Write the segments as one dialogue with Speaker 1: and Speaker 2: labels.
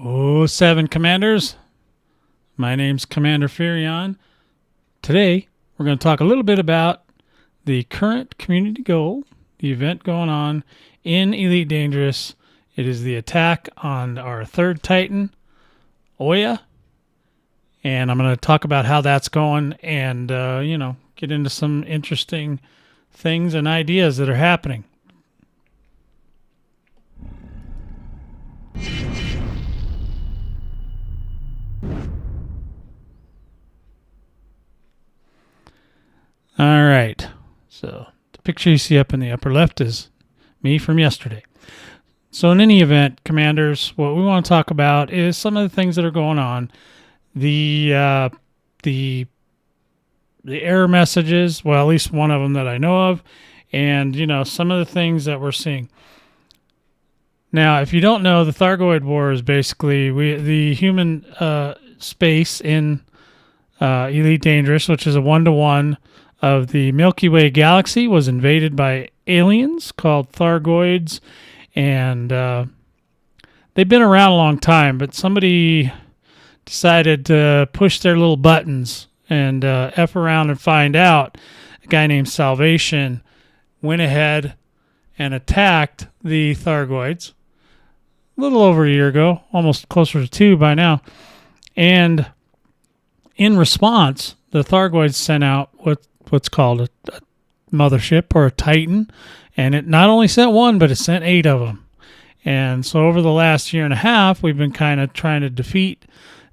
Speaker 1: Oh, seven commanders. My name's Commander Fearion. Today, we're going to talk a little bit about the current community goal, the event going on in Elite Dangerous. It is the attack on our third Titan, Oya. And I'm going to talk about how that's going and, get into some interesting things and ideas that are happening. All right, so the picture you see up in the upper left is me from yesterday. So in any event, commanders, what we want to talk about is some of the things that are going on. The error messages, well, at least one of them that I know of, and, some of the things that we're seeing. Now, if you don't know, the Thargoid War is basically the human space in Elite Dangerous, which is a 1-to-1 of the Milky Way galaxy, was invaded by aliens called Thargoids, and they've been around a long time, but somebody decided to push their little buttons and F around and find out. A guy named Salvation went ahead and attacked the Thargoids a little over a year ago, almost closer to 2 by now, and in response, the Thargoids sent out what's called a mothership or a Titan, and it not only sent one, but it sent 8 of them. And so over the last year and a half, we've been kind of trying to defeat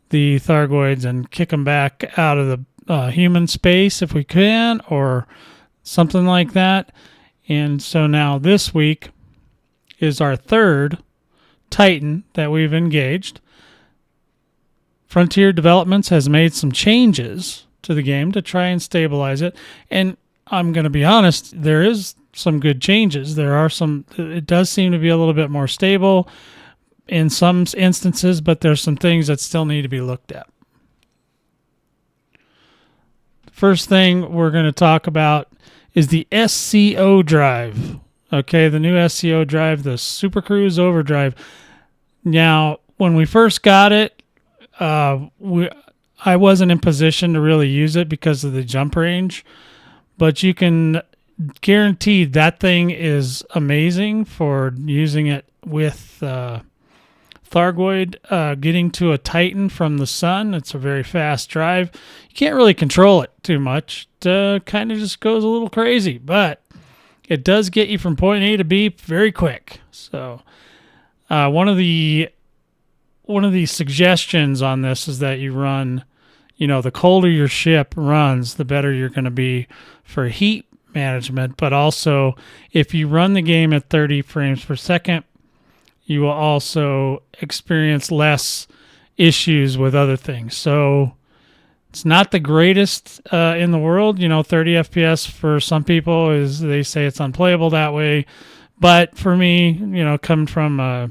Speaker 1: the Thargoids and kick them back out of the human space if we can, or something like that. And so now this week is our third Titan that we've engaged. Frontier Developments has made some changes to the game to try and stabilize it. And I'm going to be honest, there is some good changes. It does seem to be a little bit more stable in some instances, but there's some things that still need to be looked at. First thing we're going to talk about is the SCO drive. Okay, the new SCO drive, the Super Cruise Overdrive. Now, when we first got it, I wasn't in position to really use it because of the jump range, but you can guarantee that thing is amazing for using it with Thargoid getting to a Titan from the sun. It's a very fast drive. You can't really control it too much. It kind of just goes a little crazy, but it does get you from point A to B very quick. So one of the suggestions on this is that you run, the colder your ship runs, the better you're going to be for heat management. But also, if you run the game at 30 frames per second, you will also experience less issues with other things. So it's not the greatest in the world. 30 FPS for some people they say it's unplayable that way. But for me, coming from a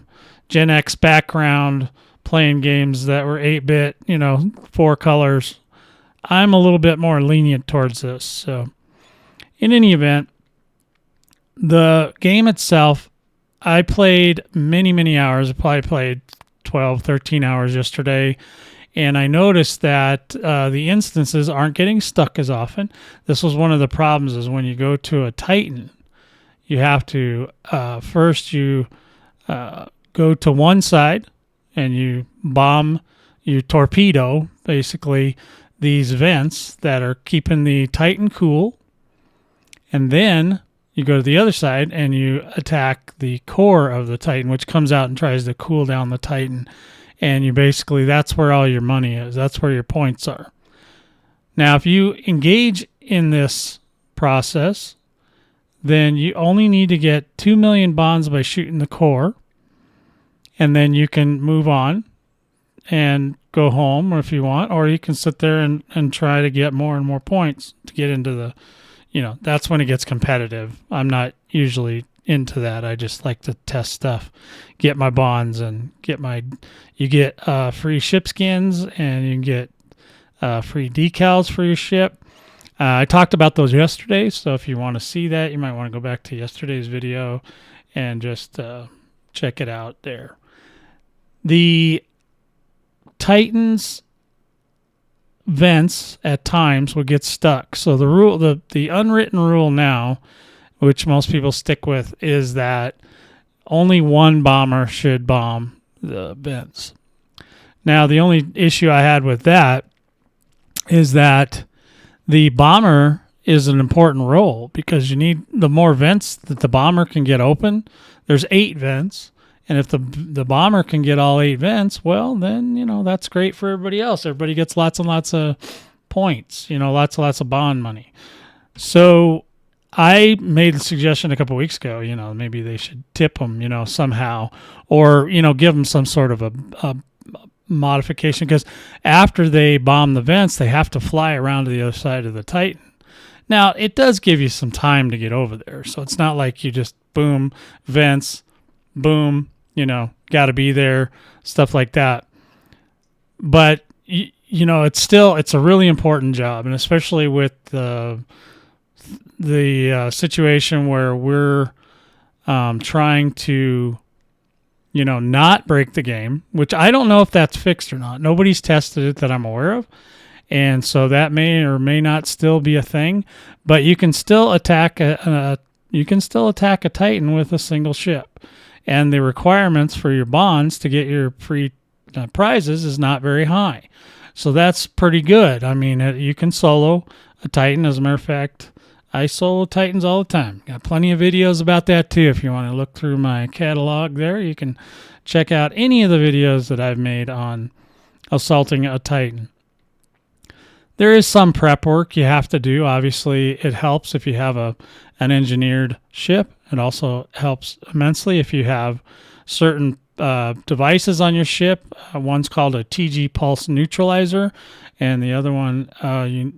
Speaker 1: Gen X background, playing games that were 8-bit, 4 colors, I'm a little bit more lenient towards this. So in any event, the game itself, I played many, many hours. I probably played 12, 13 hours yesterday, and I noticed that the instances aren't getting stuck as often. This was one of the problems, is when you go to a Titan, you have to first go to one side, and you torpedo, basically, these vents that are keeping the Titan cool. And then you go to the other side and you attack the core of the Titan, which comes out and tries to cool down the Titan. And that's where all your money is. That's where your points are. Now, if you engage in this process, then you only need to get 2 million bonds by shooting the core. And then you can move on and go home, or if you want, or you can sit there and try to get more and more points to get into the, that's when it gets competitive. I'm not usually into that. I just like to test stuff, get my bonds, and you get free ship skins, and you can get free decals for your ship. I talked about those yesterday, so if you want to see that, you might want to go back to yesterday's video and just check it out there. The Titan's vents at times would get stuck. So the unwritten rule now, which most people stick with, is that only one bomber should bomb the vents. Now, the only issue I had with that is that the bomber is an important role because you need the more vents that the bomber can get open. There's 8 vents, and if the bomber can get all 8 vents, well, then, that's great for everybody else. Everybody gets lots and lots of points, lots and lots of bond money. So I made the suggestion a couple of weeks ago, maybe they should tip them, somehow, or, give them some sort of a modification, because after they bomb the vents, they have to fly around to the other side of the Titan. Now, it does give you some time to get over there, so it's not like you just boom, vents, boom, got to be there, stuff like that. But, it's a really important job, and especially with the situation where we're trying to, not break the game, which I don't know if that's fixed or not. Nobody's tested it that I'm aware of. And so that may or may not still be a thing, but you can still attack a Titan with a single ship, and the requirements for your bonds to get your free prizes is not very high. So that's pretty good. I mean, you can solo a Titan. As a matter of fact, I solo Titans all the time. Got plenty of videos about that too. If you want to look through my catalog there, you can check out any of the videos that I've made on assaulting a Titan. There is some prep work you have to do. Obviously, it helps if you have an engineered ship. It also helps immensely if you have certain devices on your ship. One's called a TG pulse neutralizer, and the other one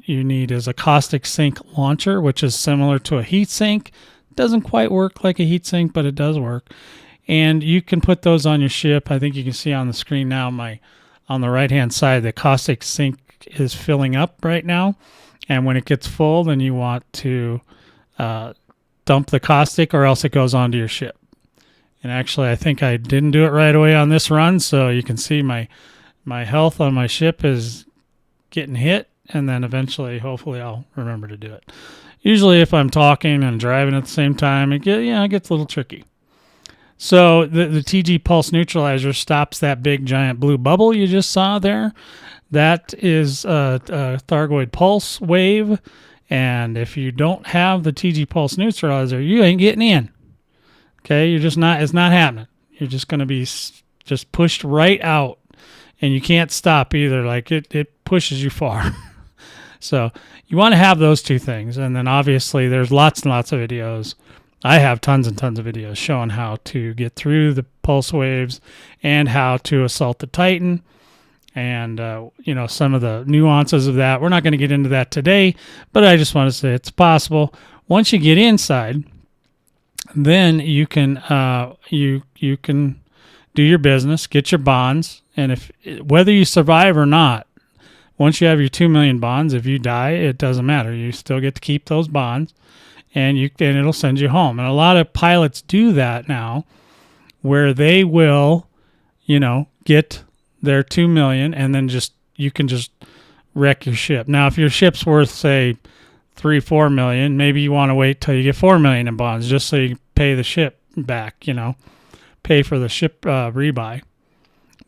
Speaker 1: you need is a caustic sink launcher, which is similar to a heat sink. Doesn't quite work like a heat sink, but it does work. And you can put those on your ship. I think you can see on the screen now on the right-hand side, the caustic sink is filling up right now, and when it gets full, then you want to dump the caustic, or else it goes onto your ship. And actually, I think I didn't do it right away on this run, so you can see my health on my ship is getting hit, and then eventually, hopefully, I'll remember to do it. Usually, if I'm talking and driving at the same time, it gets a little tricky. So the TG pulse neutralizer stops that big giant blue bubble you just saw there. That is a Thargoid pulse wave, and if you don't have the TG pulse neutralizer, you ain't getting in. Okay, it's not happening. You're just going to be just pushed right out, and you can't stop either. Like it pushes you far. So you want to have those two things, and then obviously there's lots and lots of videos. I have tons and tons of videos showing how to get through the pulse waves and how to assault the Titan. And, some of the nuances of that. We're not going to get into that today, but I just want to say it's possible. Once you get inside, then you can you can do your business, get your bonds, and whether you survive or not, once you have your 2 million bonds, if you die, it doesn't matter. You still get to keep those bonds, and it'll send you home. And a lot of pilots do that now, where they will, get their 2 million, and then you can just wreck your ship. Now, if your ship's worth, say, 3-4 million, maybe you want to wait till you get 4 million in bonds, just so you pay the ship back, pay for the ship rebuy.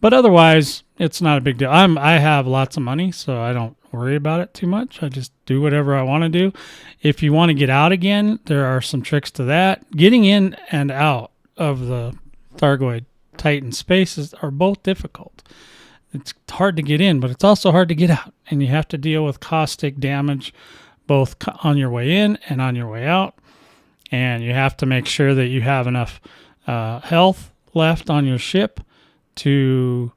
Speaker 1: But otherwise, it's not a big deal. I have lots of money, so I don't worry about it too much. I just do whatever I want to do. If you want to get out again, there are some tricks to that. Getting in and out of the Thargoid Titan spaces are both difficult. It's hard to get in, but it's also hard to get out, and you have to deal with caustic damage both on your way in and on your way out, and you have to make sure that you have enough health left on your ship to,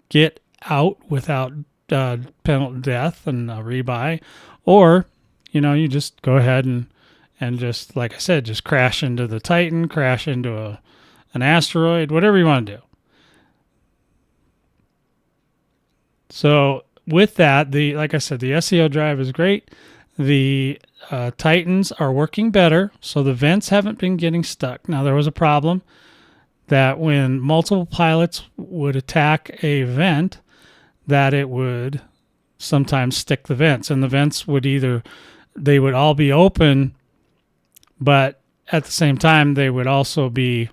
Speaker 1: get out without penalty death and rebuy, or, you just go ahead and just, like I said, just crash into the Titan, crash into an asteroid, whatever you want to do. So with that, like I said, the SEO drive is great. The Titans are working better, so the vents haven't been getting stuck. Now, there was a problem.
Speaker 2: that when multiple pilots would attack a vent, that it would sometimes stick the vents, and the vents would they would all be open, but at the same time they would also be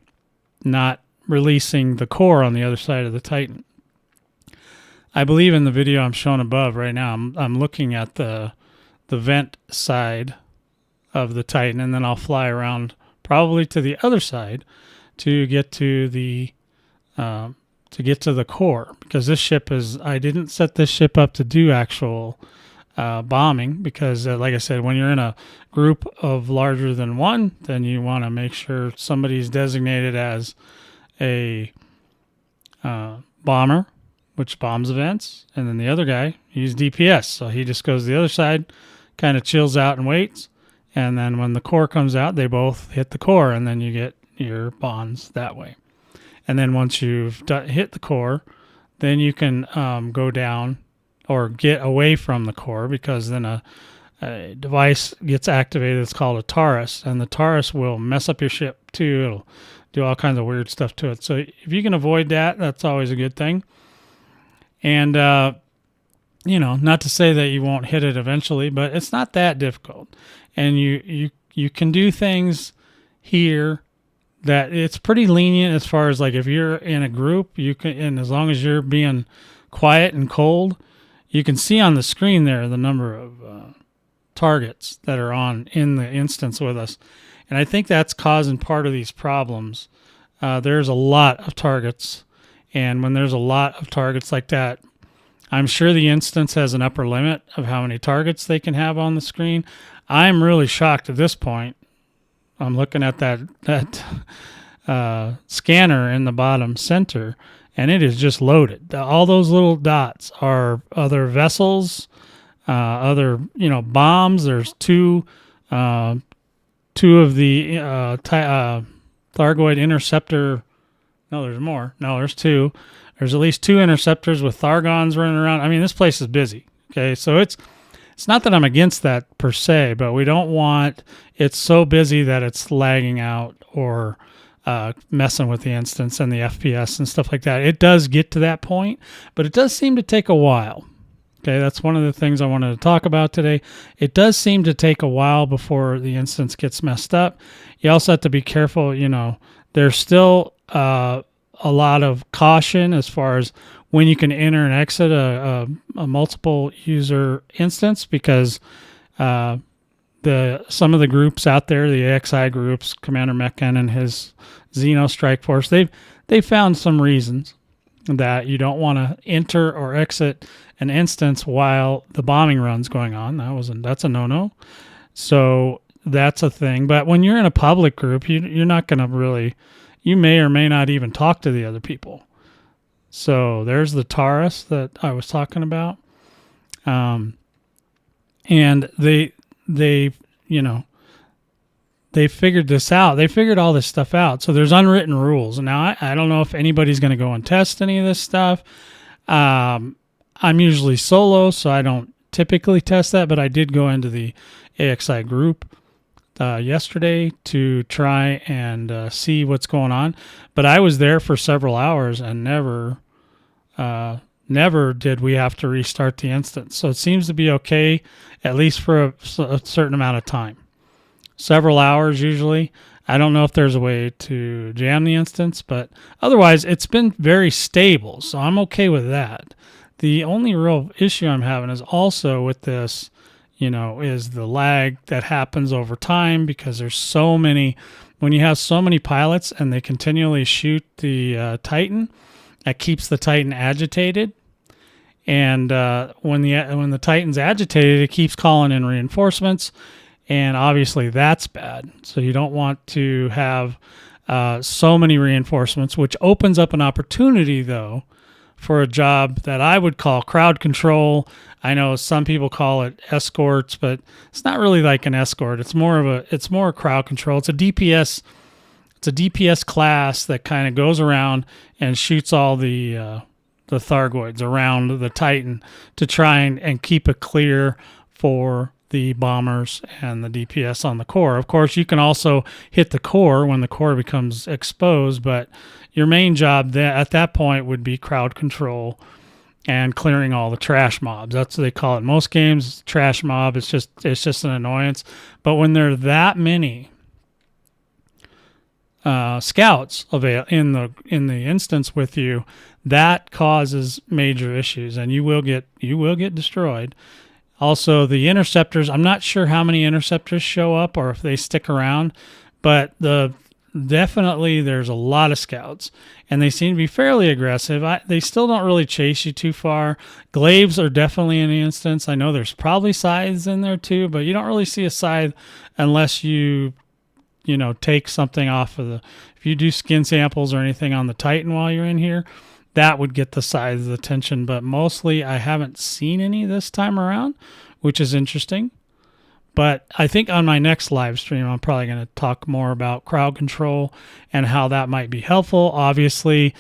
Speaker 2: not releasing the core on the other side of the Titan. I believe in the video I'm showing above right now, I'm looking at the vent side of the Titan, and then I'll fly around probably to the other side to get to the core, because this ship I didn't set this ship up to do actual bombing, because like I said, when you're in a group of larger than one, then you want to make sure somebody's designated as a bomber, which bombs events, and then the other guy, he's DPS, so he just goes to the other side, kind of chills out and waits, and then when the core comes out, they both hit the core, and then you get your bonds that way. And then once you've hit the core, then you can go down or get away from the core, because then a device gets activated. It's called a Taurus, and the Taurus will mess up your ship too. It'll do all kinds of weird stuff to it. So if you can avoid that, that's always a good thing. And, not to say that you won't hit it eventually, but it's not that difficult. And you can do things here that it's pretty lenient as far as, like, if you're in a group, you can, and as long as you're being quiet and cold, you can see on the screen there the number of targets that are in the instance with us. And I think that's causing part of these problems. There's a lot of targets, and when there's a lot of targets like that, I'm sure the instance has an upper limit of how many targets they can have on the screen. I'm really shocked at this point. I'm looking at that scanner in the bottom center, and it is just loaded. All those little dots are other vessels, other bombs. There's two of the Thargoid interceptor. No, there's more. No, there's two. There's at least two interceptors with Thargons running around. I mean, this place is busy. Okay, so it's not that I'm against that per se, but we don't want it's so busy that it's lagging out or messing with the instance and the FPS and stuff like that. It does get to that point, but it does seem to take a while. Okay, that's one of the things I wanted to talk about today. It does seem to take a while before the instance gets messed up. You also have to be careful. There's still a lot of caution as far as when you can enter and exit a multiple user instance, because some of the groups out there, the AXI groups, Commander Meccan and his Xeno Strike Force, they've found some reasons that you don't want to enter or exit an instance while the bombing run's going on. That's a no-no. So that's a thing. But when you're in a public group, you're not going to really, you may or may not even talk to the other people. So there's the Taurus that I was talking about. And they figured this out. They figured all this stuff out. So there's unwritten rules. Now, I don't know if anybody's going to go and test any of this stuff. I'm usually solo, so I don't typically test that, but I did go into the AXI group yesterday to try and see what's going on. But I was there for several hours and never did we have to restart the instance. So it seems to be okay, at least for a certain amount of time. Several hours usually. I don't know if there's a way to jam the instance, but otherwise it's been very stable, so I'm okay with that. The only real issue I'm having is also with this, is the lag that happens over time, because there's so many, when you have so many pilots and they continually shoot the Titan, that keeps the Titan agitated. And when the Titan's agitated, it keeps calling in reinforcements. And obviously that's bad. So you don't want to have so many reinforcements, which opens up an opportunity, though, for a job that I would call crowd control. I know some people call it escorts, but it's not really like an escort. It's more crowd control. It's a DPS. It's a DPS class that kind of goes around and shoots all the Thargoids around the Titan to try and keep it clear for the bombers and the DPS on the core. Of course, you can also hit the core when the core becomes exposed, but your main job at that point would be crowd control and clearing all the trash mobs. That's what they call it. Most games, trash mob. It's just an annoyance. But when there are that many scouts in the instance with you, that causes major issues, and you will get destroyed. Also, the interceptors. I'm not sure how many interceptors show up or if they stick around, but definitely there's a lot of scouts, and they seem to be fairly aggressive. They still don't really chase you too far. Glaives are definitely in the instance. I know there's probably scythes in there too, but you don't really see a scythe unless you take something off of if you do skin samples or anything on the Titan while you're in here, that would get the scythe's attention. But mostly I haven't seen any this time around, which is interesting. But I think on my next live stream, I'm probably going to talk more about crowd control and how that might be helpful. Obviously,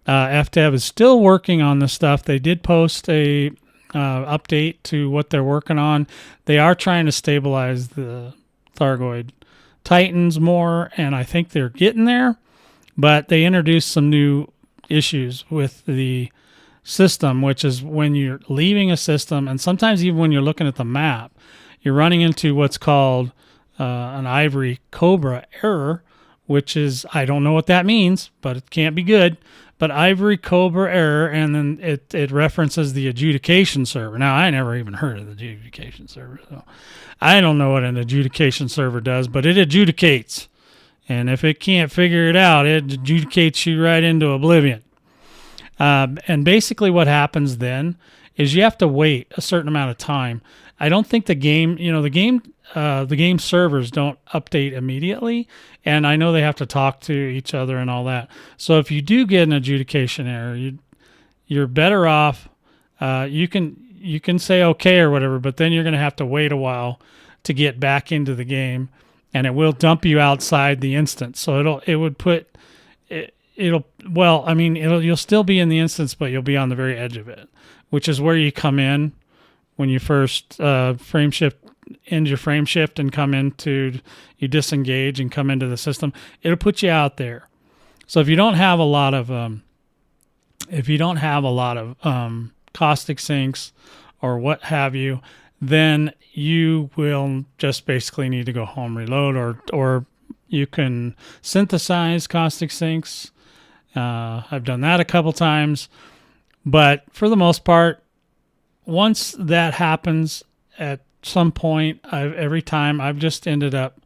Speaker 2: FDev is still working on this stuff. They did post a update to what they're working on. They are trying to stabilize the Thargoid Titans more, and I think they're getting there. But they introduced some new issues with the system, which is when you're leaving a system, and sometimes even when you're looking at the map, you're running into what's called an Ivory Cobra error, which is, I don't know what that means, but it can't be good. But Ivory Cobra error, and then it references the adjudication server. Now, I never even heard of the adjudication server, so I don't know what an adjudication server does, but it adjudicates. And if it can't figure it out, it adjudicates you right into oblivion. And basically what happens then is you have to wait a certain amount of time. I don't think the game servers don't update immediately, and I know they have to talk to each other and all that. So if you do get an adjudication error, you're better off. You can say okay or whatever, but then you're going to have to wait a while to get back into the game, and it will dump you outside the instance. So you'll still be in the instance, but you'll be on the very edge of it, which is where you come in when you first frame shift into your frame shift and you disengage and come into the system. It'll put you out there. So if you don't have a lot of caustic sinks or what have you, then you will just basically need to go home, reload, or you can synthesize caustic sinks. I've done that a couple times, but for the most part, once that happens at some point, every time I've just ended up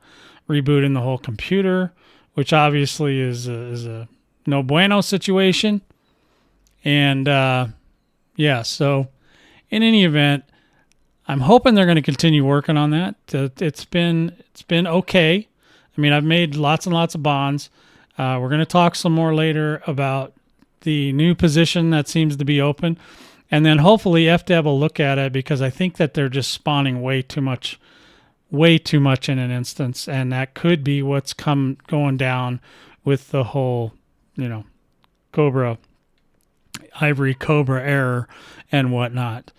Speaker 2: rebooting the whole computer, which obviously is a no bueno situation. And so in any event, I'm hoping they're going to continue working on that. It's been okay. I mean, I've made lots and lots of bonds. We're going to talk some more later about the new position that seems to be open. And then hopefully FDev will look at it, because I think that they're just spawning way too much in an instance. And that could be what's going down with the whole, Ivory Cobra error and whatnot.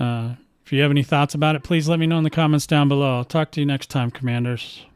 Speaker 2: If you have any thoughts about it, please let me know in the comments down below. I'll talk to you next time, Commanders.